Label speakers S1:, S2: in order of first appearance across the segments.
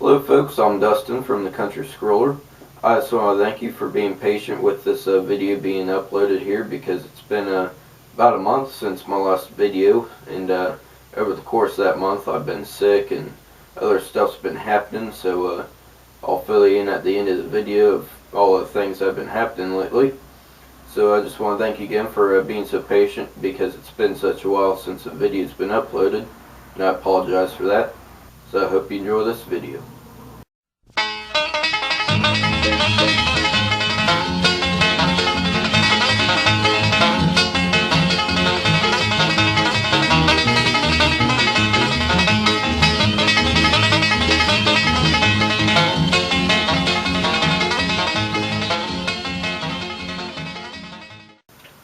S1: Hello folks, I'm Dustin from the Country Scroller. I just want to thank you for being patient with this video being uploaded here, because it's been about a month since my last video, and over the course of that month I've been sick and other stuff's been happening, so I'll fill you in at the end of the video of all the things that have been happening lately. So I just want to thank you again for being so patient, because it's been such a while since the video's been uploaded, and I apologize for that. So I hope you enjoy this video.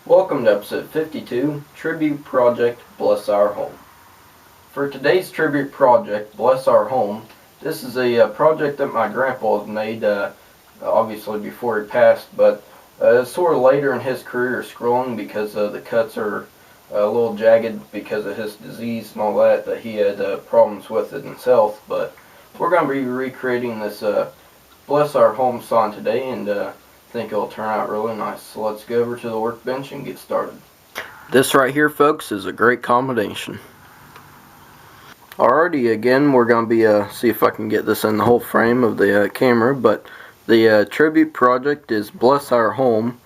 S1: Welcome to episode 52, Tribute Project Bless Our Home. For today's tribute project, Bless Our Home, this is a project that my grandpa has made, obviously before he passed, but sort of later in his career scrolling, because the cuts are a little jagged because of his disease and all that he had problems with it himself. But we're going to be recreating this Bless Our Home song today, and I think it'll turn out really nice. So let's go over to the workbench and get started. This right here, folks, is a great combination. Alrighty, again, we're going to be, see if I can get this in the whole frame of the camera, but the tribute project is Bless Our Home,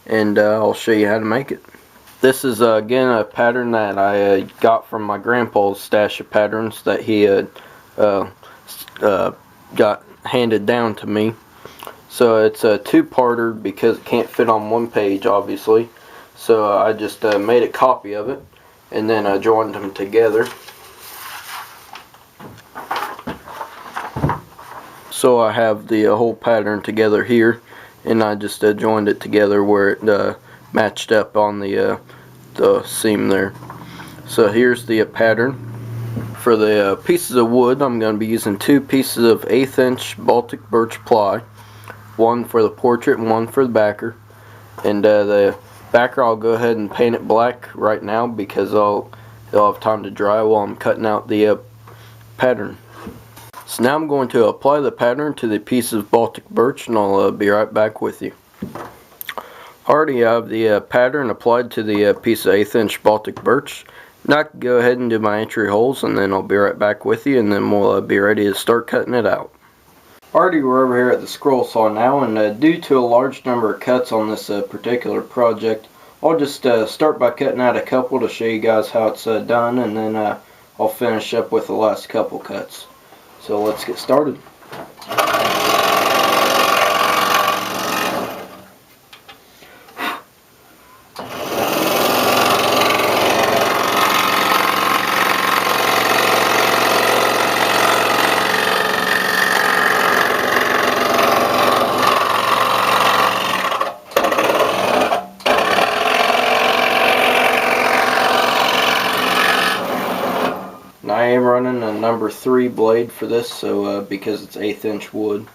S1: and I'll show you how to make it. This is, again, a pattern that I got from my grandpa's stash of patterns that he had got handed down to me. So it's a two-parter because it can't fit on one page, obviously. So I just made a copy of it, and then I joined them together. So I have the whole pattern together here, and I just joined it together where it matched up on the seam there. So here's the pattern. For the pieces of wood, I'm going to be using 2 pieces of 1/8 inch Baltic birch ply, one for the portrait and one for the backer. And the backer, I'll go ahead and paint it black right now because it'll have time to dry while I'm cutting out the pattern. So now I'm going to apply the pattern to the piece of Baltic birch, and I'll be right back with you. Already have the pattern applied to the piece of 1/8 inch Baltic birch. Now I can go ahead and do my entry holes, and then I'll be right back with you, and then we'll be ready to start cutting it out. Alrighty, we're over here at the scroll saw now, and due to a large number of cuts on this particular project, I'll just start by cutting out a couple to show you guys how it's done, and then I'll finish up with the last couple cuts. So let's get started. Now I am running a number 3 blade for this, so because it's 1/8 inch wood.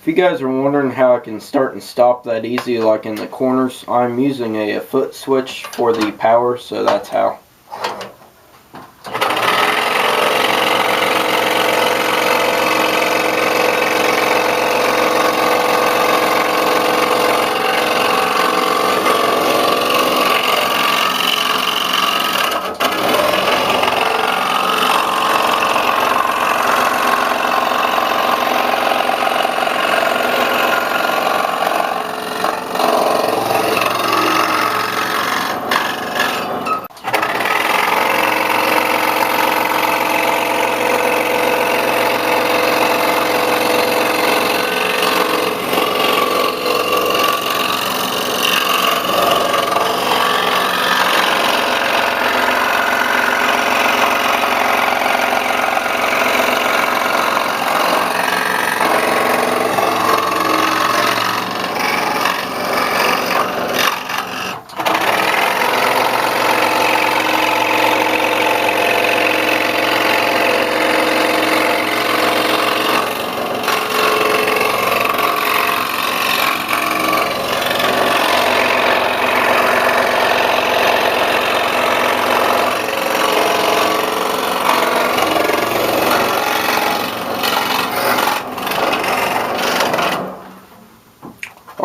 S1: If you guys are wondering how I can start and stop that easy, like in the corners, I'm using a foot switch for the power, so that's how.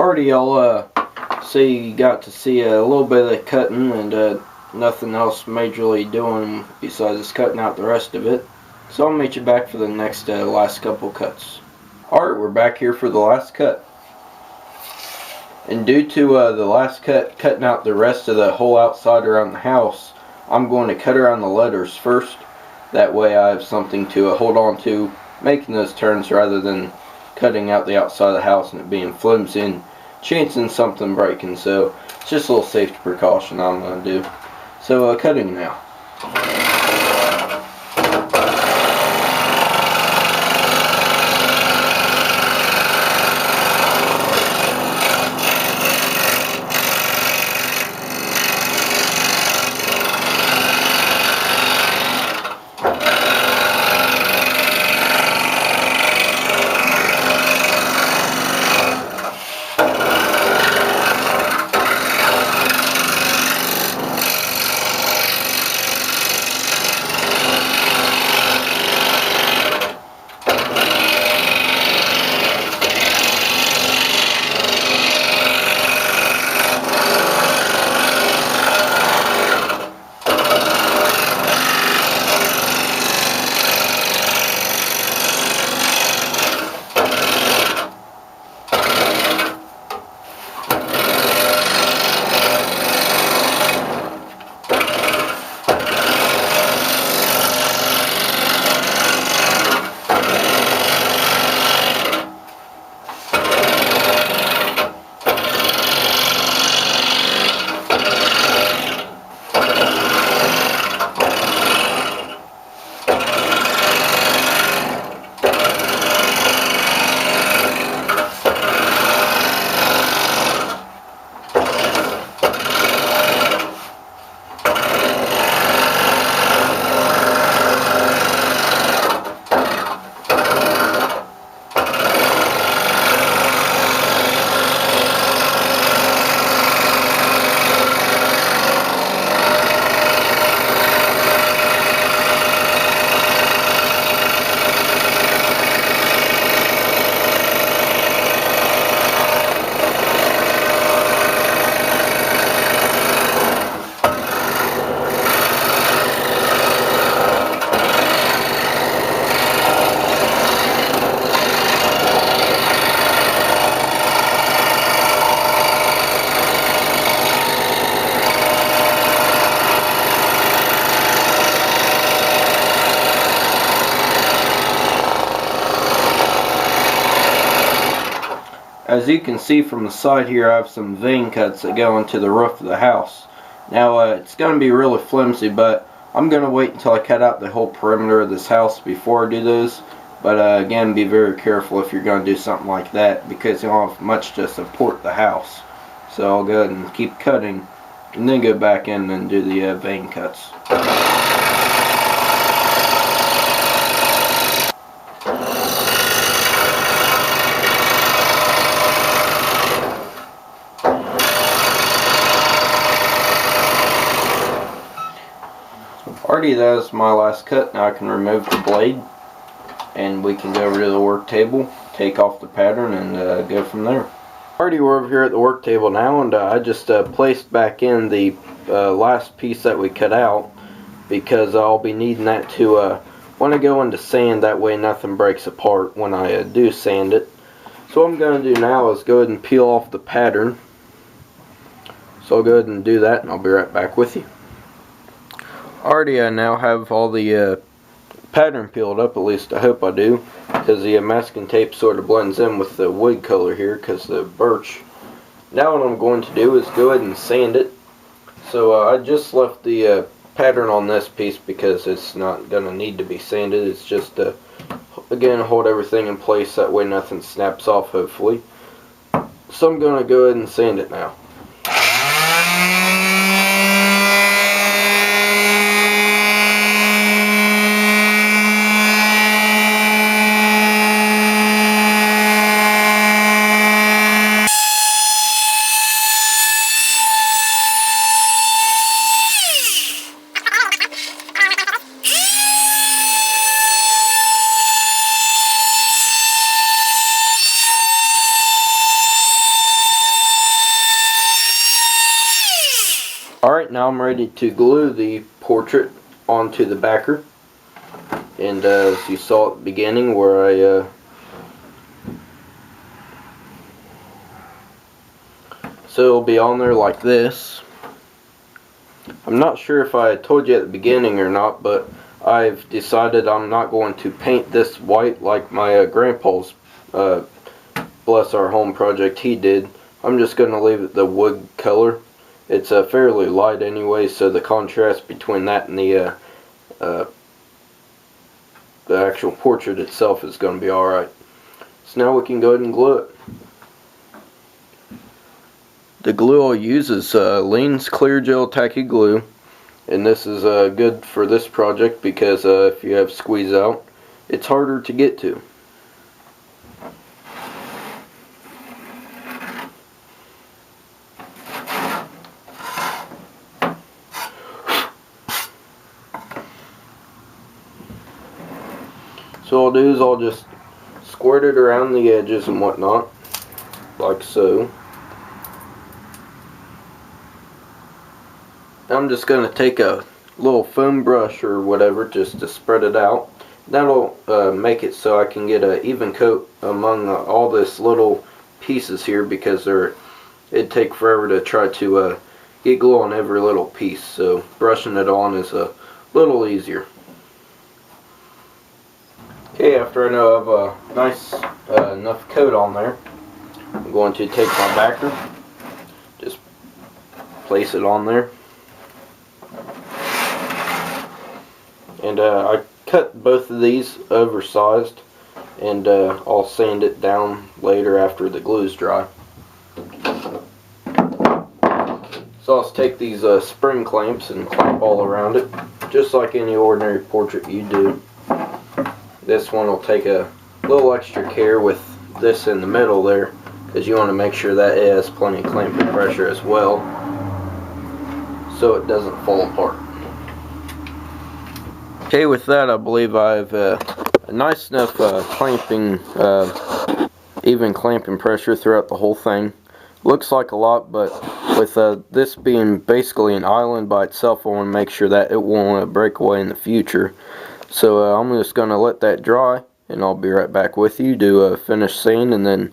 S1: Already y'all see you got to see a little bit of the cutting and nothing else majorly doing besides just cutting out the rest of it. So I'll meet you back for the next last couple cuts. Alright, we're back here for the last cut. And due to the last cut, cutting out the rest of the whole outside around the house, I'm going to cut around the letters first. That way I have something to hold on to making those turns rather than cutting out the outside of the house and it being flimsy and chancing something breaking. So it's just a little safety precaution I'm going to do. So cutting now. As you can see from the side here, I have some vein cuts that go into the roof of the house. Now it's going to be really flimsy, but I'm going to wait until I cut out the whole perimeter of this house before I do those. But again, be very careful if you're going to do something like that, because you don't have much to support the house. So I'll go ahead and keep cutting and then go back in and do the vein cuts. Alrighty, that is my last cut. Now I can remove the blade and we can go over to the work table, take off the pattern, and go from there. Alrighty, we're over here at the work table now, and I just placed back in the last piece that we cut out, because I'll be needing that to when I go into sand, that way nothing breaks apart when I do sand it. So what I'm going to do now is go ahead and peel off the pattern. So I'll go ahead and do that, and I'll be right back with you. Already, I now have all the pattern peeled up, at least I hope I do, because the masking tape sort of blends in with the wood color here because the birch. Now what I'm going to do is go ahead and sand it. So I just left the pattern on this piece because it's not going to need to be sanded. It's just again, hold everything in place, that way nothing snaps off, hopefully. So I'm going to go ahead and sand it now. Alright, now I'm ready to glue the portrait onto the backer. And as you saw at the beginning where so it'll be on there like this. I'm not sure if I told you at the beginning or not, but I've decided I'm not going to paint this white like my grandpa's Bless Our Home project he did. I'm just going to leave it the wood color. It's fairly light anyway, so the contrast between that and the actual portrait itself is going to be alright. So now we can go ahead and glue it. The glue I'll use is Lean's Clear Gel Tacky Glue, and this is good for this project because if you have squeeze out, it's harder to get to. So what I'll do is I'll just squirt it around the edges and whatnot, like so. I'm just going to take a little foam brush or whatever just to spread it out. That'll make it so I can get an even coat among all this little pieces here, because it'd take forever to try to get glue on every little piece. So brushing it on is a little easier. Okay, after I know I have a nice enough coat on there, I'm going to take my backer, just place it on there. And I cut both of these oversized, and I'll sand it down later after the glue is dry. So I'll take these spring clamps and clamp all around it, just like any ordinary portrait you do. This one will take a little extra care with this in the middle there, because you want to make sure that it has plenty of clamping pressure as well, so it doesn't fall apart. Okay, with that I believe I have a nice enough clamping, even clamping pressure throughout the whole thing. Looks like a lot, but with this being basically an island by itself, I want to make sure that it won't break away in the future. So I'm just going to let that dry, and I'll be right back with you to finish sanding, and then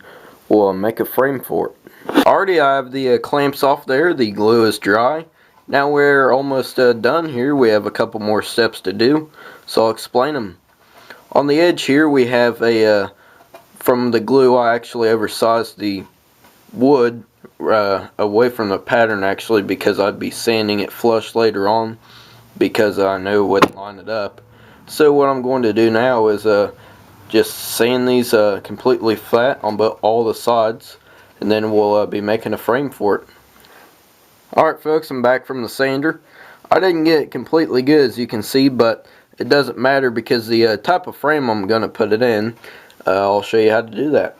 S1: we'll make a frame for it. Already I have the clamps off there, the glue is dry. Now we're almost done here. We have a couple more steps to do, so I'll explain them. On the edge here we have from the glue I actually oversized the wood away from the pattern actually, because I'd be sanding it flush later on, because I know what to line it up. So what I'm going to do now is just sand these completely flat on all the sides, and then we'll be making a frame for it. Alright folks, I'm back from the sander. I didn't get it completely good as you can see, but it doesn't matter because the type of frame I'm going to put it in, I'll show you how to do that.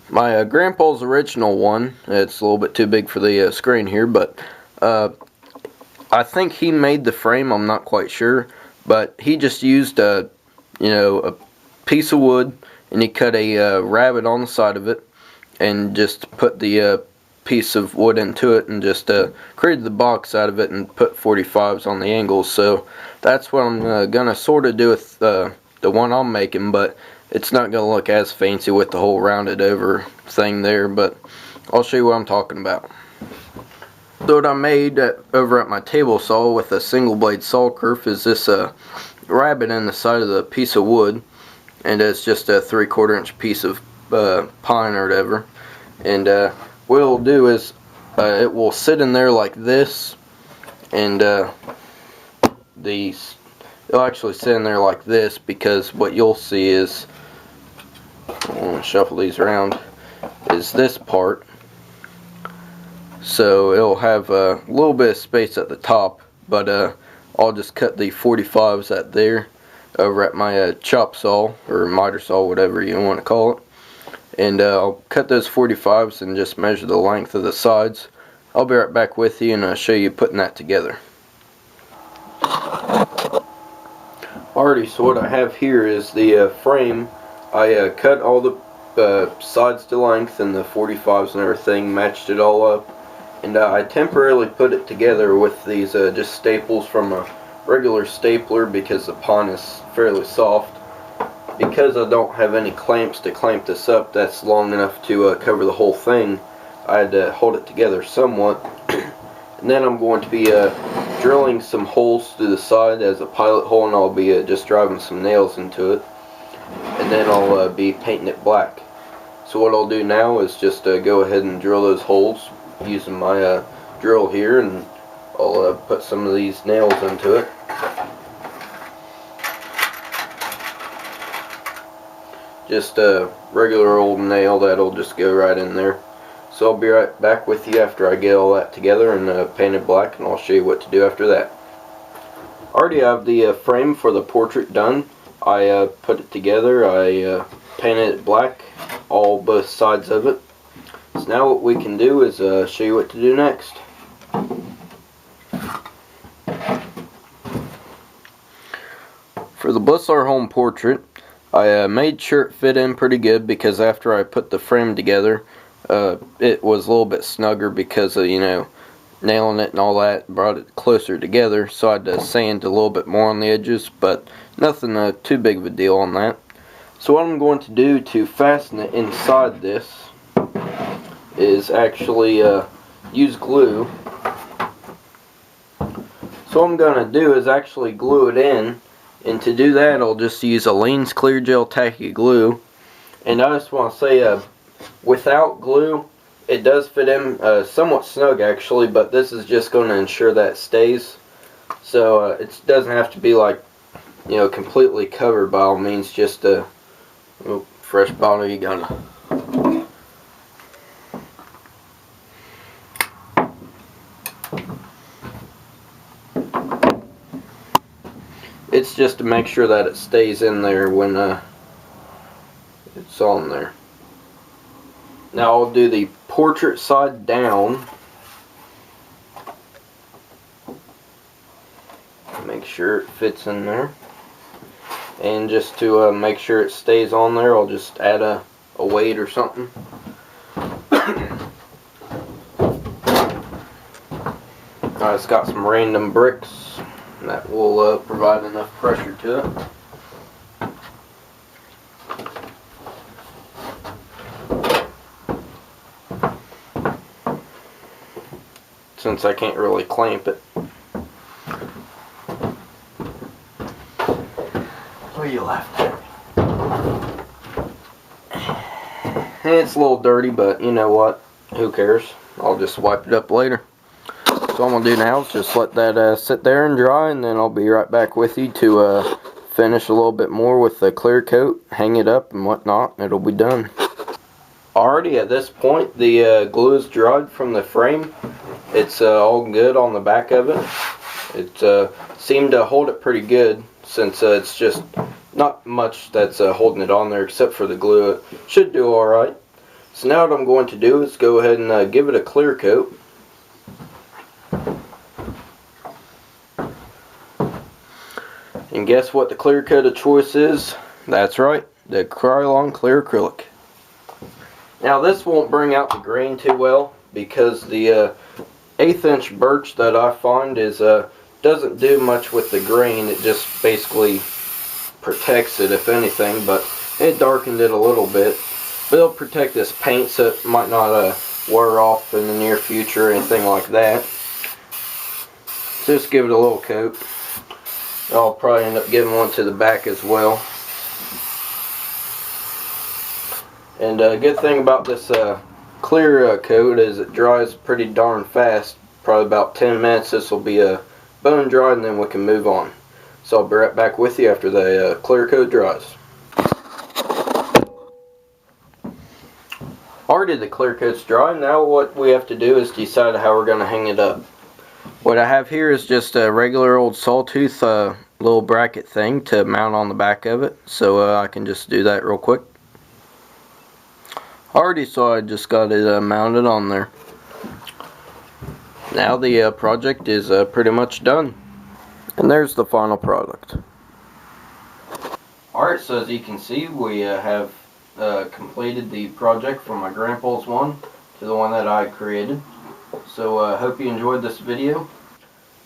S1: My grandpa's original one, it's a little bit too big for the screen here, but I think he made the frame, I'm not quite sure, but he just used a piece of wood, and he cut a rabbet on the side of it, and just put the piece of wood into it, and just created the box out of it, and put 45s on the angles. So that's what I'm gonna sort of do with the one I'm making, but it's not gonna look as fancy with the whole rounded over thing there, but I'll show you what I'm talking about. So what I made over at my table saw with a single blade saw kerf is this rabbet in the side of the piece of wood, and it's just a 3/4 inch piece of pine or whatever. And what it'll do is it will sit in there like this, and it'll actually sit in there like this, because what you'll see is, I'm going to shuffle these around, is this part. So it'll have a little bit of space at the top, but I'll just cut the 45s at there over at my chop saw, or miter saw, whatever you want to call it. And I'll cut those 45s and just measure the length of the sides. I'll be right back with you, and I'll show you putting that together. Alrighty, so what I have here is the frame. I cut all the sides to length, and the 45s and everything, matched it all up, And I temporarily put it together with these just staples from a regular stapler because the pon is fairly soft. Because I don't have any clamps to clamp this up that's long enough to cover the whole thing, I had to hold it together somewhat. And then I'm going to be drilling some holes through the side as a pilot hole, and I'll be just driving some nails into it. And then I'll be painting it black. So what I'll do now is just go ahead and drill those holes using my drill here, and I'll put some of these nails into it. Just a regular old nail that'll just go right in there. So I'll be right back with you after I get all that together and painted black, and I'll show you what to do after that. Already have the frame for the portrait done. I put it together, I painted it black, both sides of it. So now what we can do is show you what to do next. For the Bussar home portrait, I made sure it fit in pretty good, because after I put the frame together, it was a little bit snugger because of, nailing it and all that, brought it closer together. So I had to sand a little bit more on the edges, but nothing too big of a deal on that. So what I'm going to do to fasten it inside this is actually use glue. So what I'm going to do is actually glue it in. And to do that, I'll just use a Lean's Clear Gel Tacky Glue. And I just want to say, without glue, it does fit in somewhat snug actually, but this is just going to ensure that it stays. So it doesn't have to be like, completely covered by all means. Just a fresh bottle you gotta. It's just to make sure that it stays in there when it's on there. Now I'll do the portrait side down. Make sure it fits in there. And just to make sure it stays on there, I'll just add a weight or something. It's got some random bricks that will provide enough pressure to it. Since I can't really clamp it. What are you laughing at? And it's a little dirty, but you know what? Who cares? I'll just wipe it up later. So what I'm going to do now is just let that sit there and dry, and then I'll be right back with you to finish a little bit more with the clear coat, hang it up and whatnot, and it'll be done. Already at this point, the glue is dried from the frame. It's all good on the back of it. It seemed to hold it pretty good, since it's just not much that's holding it on there except for the glue. It should do alright. So now what I'm going to do is go ahead and give it a clear coat. And guess what the clear coat of choice is? That's right, the Krylon Clear Acrylic. Now this won't bring out the grain too well, because the 1/8 inch birch that I find is doesn't do much with the grain. It just basically protects it, if anything, but it darkened it a little bit. But it'll protect this paint so it might not wear off in the near future or anything like that. Just give it a little coat. I'll probably end up giving one to the back as well. And a good thing about this clear coat is it dries pretty darn fast. Probably about 10 minutes this will be bone dry, and then we can move on. So I'll be right back with you after the clear coat dries. Already the clear coat's dry. Now what we have to do is decide how we're going to hang it up. What I have here is just a regular old sawtooth little bracket thing to mount on the back of it. So I can just do that real quick. Already saw I just got it mounted on there. Now the project is pretty much done. And there's the final product. Alright, so as you can see, we have completed the project from my grandpa's one to the one that I created. So I hope you enjoyed this video.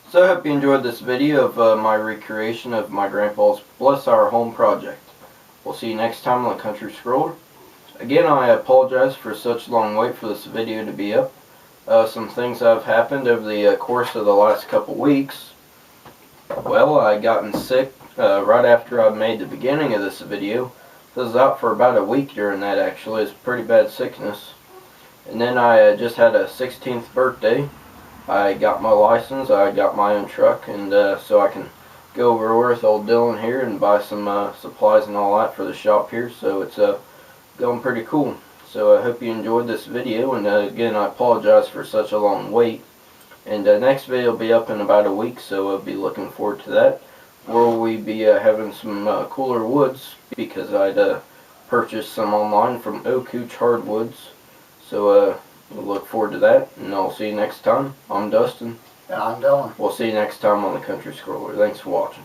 S1: So I hope you enjoyed this video of my recreation of my grandpa's Bless Our Home project. We'll see you next time on the Country Scroller. Again, I apologize for such long wait for this video to be up. Some things have happened over the course of the last couple weeks. Well, I gotten sick right after I made the beginning of this video. I was out for about a week during that, actually. It's pretty bad sickness. And then I just had a 16th birthday. I got my license, I got my own truck, and so I can go over with old Dylan here and buy some supplies and all that for the shop here. So it's going pretty cool. So I hope you enjoyed this video, and again, I apologize for such a long wait. And next video will be up in about a week, so I'll be looking forward to that. Where we'll be having some cooler woods, because I'd purchased some online from Oak Hardwoods. So we'll look forward to that, and I'll see you next time. I'm Dustin.
S2: And I'm Dylan.
S1: We'll see you next time on the Country Scroller. Thanks for watching.